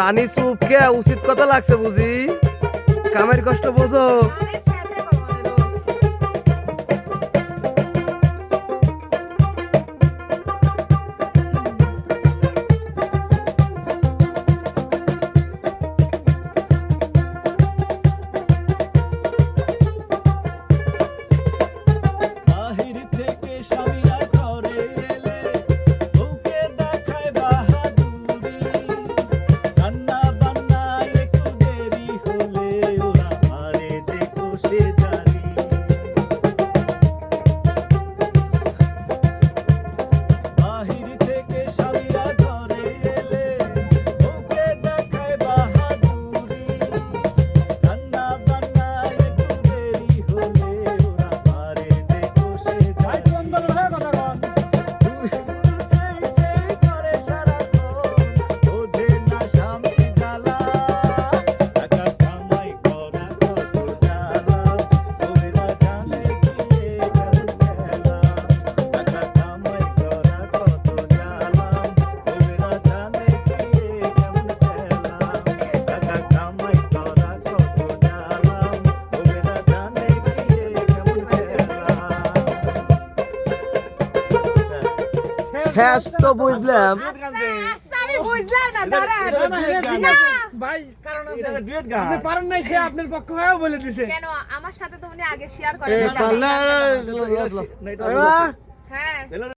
রানী চুপ কে উচিত কথা লাগছে বুঝি কামের কষ্ট বোঝো শেষ তো বুঝলাম আমি বুঝলাম না দাঁড়ান না ভাই কারণ এটা ডুয়েট গান আপনি পারেন নাই সে আপনার পক্ষ হয়েও বলে দিয়েছে কেন আমার সাথে তো উনি আগে শেয়ার করে এ পাল্লা হ্যাঁ